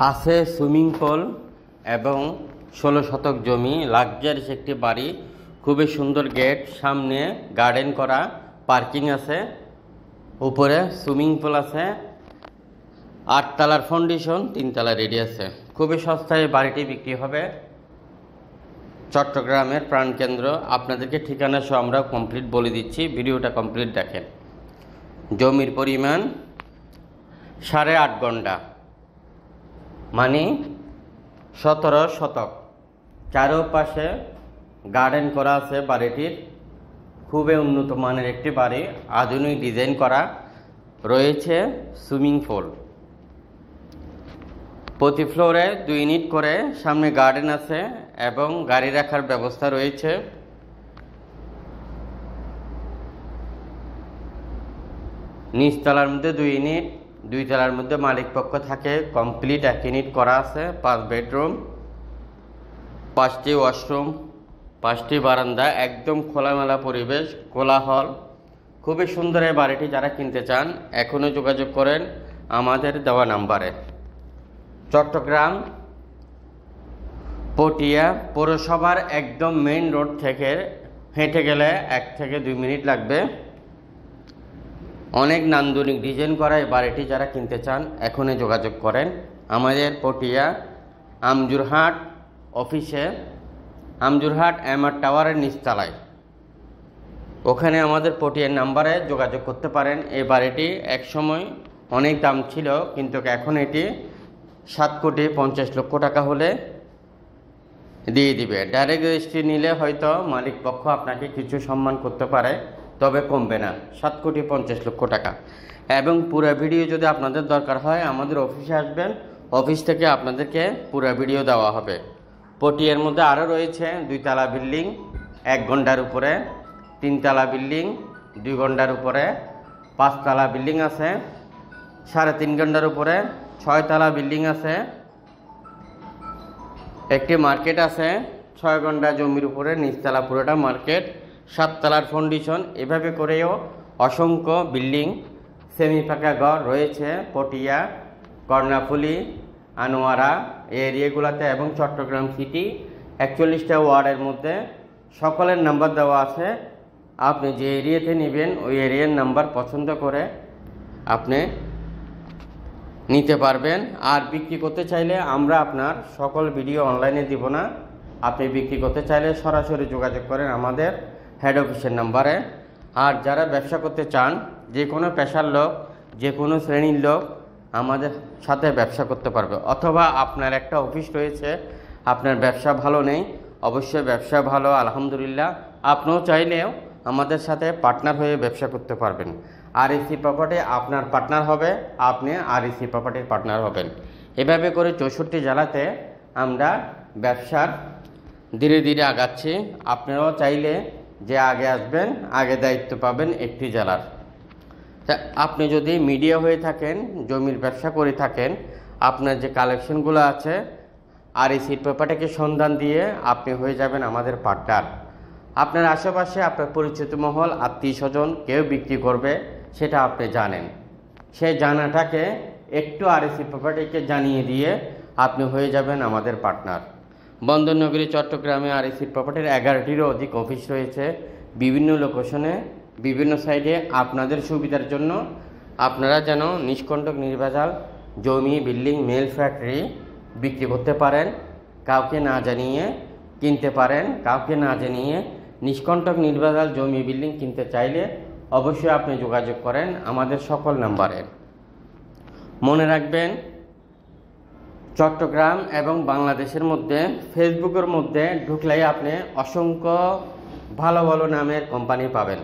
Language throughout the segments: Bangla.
আছে সুইমিং পুল এবং 16 শতক জমি, লাক্সারিয়াস একটি বাড়ি, খুবই সুন্দর গেট, সামনে গার্ডেন করা, পার্কিং আছে, উপরে সুইমিং পুল আছে, 8 তলার ফাউন্ডেশন, 3 তলা রেডি আছে। খুবই সস্তায় বাড়িটি বিক্রি হবে। চট্টগ্রামের প্রাণকেন্দ্র। আপনাদেরকে ঠিকানা সহ আমরা কমপ্লিট বলে দিচ্ছি, ভিডিওটা কমপ্লিট দেখেন। জমির পরিমাণ 8.5 ঘন্টা, মানে 17 শতক। চারপাশে গার্ডেন করা আছে বাড়িটির। খুবই উন্নত মানের একটি বাড়ি, আধুনিক ডিজাইন করা, রয়েছে সুইমিং পুল। প্রতি ফ্লোরে 2 ইউনিট করে, সামনে গার্ডেন আছে এবং গাড়ি রাখার ব্যবস্থা রয়েছে। নিচতলার মধ্যে 2 ইউনিট, 2 তলার মধ্যে মালিক পক্ষ থাকে। কমপ্লিট 1 ইউনিট করা আছে, 5 বেডরুম, 5টি ওয়াশরুম, 5টি বারান্দা, একদম খোলামেলা পরিবেশ, কোলাহল। খুবই সুন্দর এই বাড়িটি। যারা কিনতে চান এখনই যোগাযোগ করেন আমাদের দেওয়া নাম্বারে। চট্টগ্রাম পটিয়া পৌরসভার একদম মেইন রোড থেকে হেঁটে গেলে 1 থেকে 2 মিনিট লাগবে। অনেক নান্দনিক ডিজাইন করা এই বাড়িটি। যারা কিনতে চান এখনই যোগাযোগ করেন আমাদের পটিয়া আমজুরহাট অফিসে, আমজুরহাট এমআর টাওয়ারের নিচতলায়। ওখানে আমাদের পটিয়ার নাম্বারে যোগাযোগ করতে পারেন। এই বাড়িটি একসময় অনেক দাম ছিল, কিন্তু এখন এটি 7,50,00,000 টাকা হলে দিয়ে দিবে। ডাইরেক্ট রেজিস্ট্রি নিলে হয়তো মালিক পক্ষ আপনাকে কিছু সম্মান করতে পারে, তবে কমবে না। 7,50,00,000 টাকা। এবং পুরো ভিডিও যদি আপনাদের দরকার হয় আমাদের অফিসে আসবেন, অফিস থেকে আপনাদেরকে পুরো ভিডিও দেওয়া হবে। পটিয়ার মধ্যে আরও রয়েছে 2 তলা বিল্ডিং, 1 ঘন্টার উপরে, 3 তলা বিল্ডিং 2 ঘন্টার উপরে, 5 তলা বিল্ডিং আছে 3.5 ঘন্টার উপরে, 6 তলা বিল্ডিং আছে, একটি মার্কেট আছে 6 ঘন্টা জমির উপরে, নিচতলা পুরোটা মার্কেট, 7 তলার ফাউন্ডেশন। এভাবে করেও অসংখ্য বিল্ডিং, সেমি পাকা ঘর রয়েছে পটিয়া, কর্ণফুলী, আনোয়ারা এই এরিয়াগুলোতে এবং চট্টগ্রাম সিটি 41টা ওয়ার্ডের মধ্যে। সকলের নাম্বার দেওয়া আছে। আপনি যে এরিয়াতে নেবেন ওই এরিয়ার নাম্বার পছন্দ করে আপনি নিতে পারবেন। আর বিক্রি করতে চাইলে আমরা আপনার সকল ভিডিও অনলাইনে দিব না। আপনি বিক্রি করতে চাইলে সরাসরি যোগাযোগ করেন আমাদের হেড অফিসের নাম্বারে। আর যারা ব্যবসা করতে চান, যে কোনো পেশার লোক, যে কোনো শ্রেণীর লোক আমাদের সাথে ব্যবসা করতে পারবে। অথবা আপনার একটা অফিস রয়েছে, আপনার ব্যবসা ভালো নেই, অবশ্যই ব্যবসা ভালো আলহামদুলিল্লাহ, আপনিও চাইলেও আমাদের সাথে পার্টনার হয়ে ব্যবসা করতে পারবেন। আরইসি প্রপার্টি আপনার পার্টনার হবে, আপনি আরইসি প্রপার্টির পার্টনার হবেন। এভাবে করে 64 জেলাতে আমরা ব্যবসার ধীরে ধীরে আগাচ্ছি। আপনারাও চাইলে যে আগে আসবেন, আগে দায়িত্ব পাবেন একটি জেলার। তা আপনি যদি মিডিয়া হয়ে থাকেন, জমির ব্যবসা করে থাকেন, আপনার যে কালেকশনগুলো আছে আরইসি প্রপার্টিকে সন্ধান দিয়ে আপনি হয়ে যাবেন আমাদের পার্টনার। আপনার আশেপাশে আপনার পরিচিত মহল, আত্মীয় স্বজন কেউ বিক্রি করবে, সেটা আপনি জানেন। সেই জানাটাকে একটু আরইসি প্রপার্টিকে জানিয়ে দিয়ে আপনি হয়ে যাবেন আমাদের পার্টনার। বন্দরনগরী চট্টগ্রামে আরইসি প্রপার্টির 11টিরও অধিক অফিস রয়েছে বিভিন্ন লোকেশনে, বিভিন্ন সাইডে। আপনাদের সুবিধার জন্য আপনারা যেন নিষ্কণ্টক নির্ভেজাল জমি, বিল্ডিং, মিল, ফ্যাক্টরি বিক্রি করতে পারেন, কাউকে না জানিয়ে কিনতে পারেন। কাউকে না জানিয়ে নিষ্কণ্টক নির্ভেজাল জমি, বিল্ডিং কিনতে চাইলে অবশ্যই আপনি যোগাযোগ করেন আমাদের সকল নাম্বারে। মনে রাখবেন, চট্টগ্রাম এবং বাংলাদেশের মধ্যে ফেসবুকের মধ্যে ঢুকলেই আপনি অসংখ্য ভালো ভালো নামের কোম্পানি পাবেন।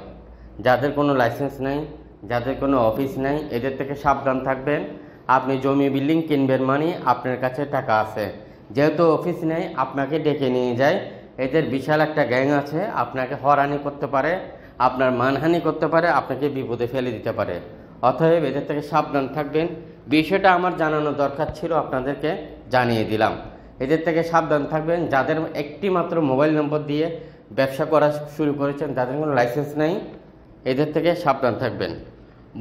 যাদের কোনো লাইসেন্স নেই, যাদের কোনো অফিস নেই, এদের থেকে সাবধান থাকবেন। আপনি জমি, বিল্ডিং কিনবেন মানে আপনার কাছে টাকা আছে, যেহেতু অফিস নেই আপনাকে ডেকে নিয়ে যায়। এদের বিশাল একটা গ্যাং আছে, আপনাকে হয়রানি করতে পারে, আপনার মানহানি করতে পারে, আপনাকে বিপদে ফেলে দিতে পারে। অতএব এদের থেকে সাবধান থাকবেন। বিষয়টা আমার জানানো দরকার ছিল, আপনাদেরকে জানিয়ে দিলাম। এদের থেকে সাবধান থাকবেন। যাদের একটি মাত্র মোবাইল নম্বর দিয়ে ব্যবসা করা শুরু করেছেন, যাদের কোনো লাইসেন্স নেই, এদের থেকে সাবধান থাকবেন।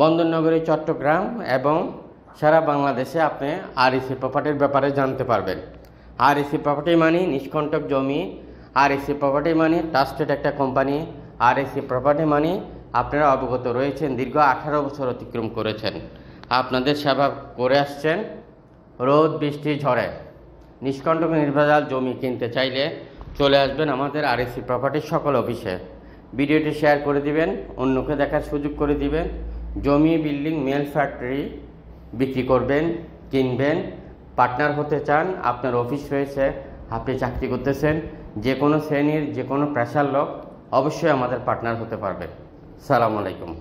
বন্দরনগরী চট্টগ্রাম এবং সারা বাংলাদেশে আপনি আরইসি প্রপার্টির ব্যাপারে জানতে পারবেন। আরইসি প্রপার্টি মানে নিষ্কণ্টক জমি, আরইসি প্রপার্টি মানে ট্রাস্টেড একটা কোম্পানি, আরইসি প্রপার্টি মানে আপনারা অবগত রয়েছেন, দীর্ঘ 18 বছর অতিক্রম করেছেন, আপনাদের সেবা করে আসছেন রোদ বৃষ্টি ঝড়ে। নিষ্কণ্টক নির্ভেজাল জমি কিনতে চাইলে চলে আসবেন আমাদের আরইসি প্রপার্টির সকল অফিসে। ভিডিওটি শেয়ার করে দিবেন, অন্যকে দেখার সুযোগ করে দিবেন। জমি, বিল্ডিং, মেল ফ্যাক্টরি বিক্রি করবেন, কিনবেন, পার্টনার হতে চান, আপনার অফিস রয়েছে, আপনি চাকরি করতেছেন, যে কোনো শ্রেণীর যে কোনো পেশার লোক অবশ্যই আমাদের পার্টনার হতে পারবেন। সালামু আলাইকুম।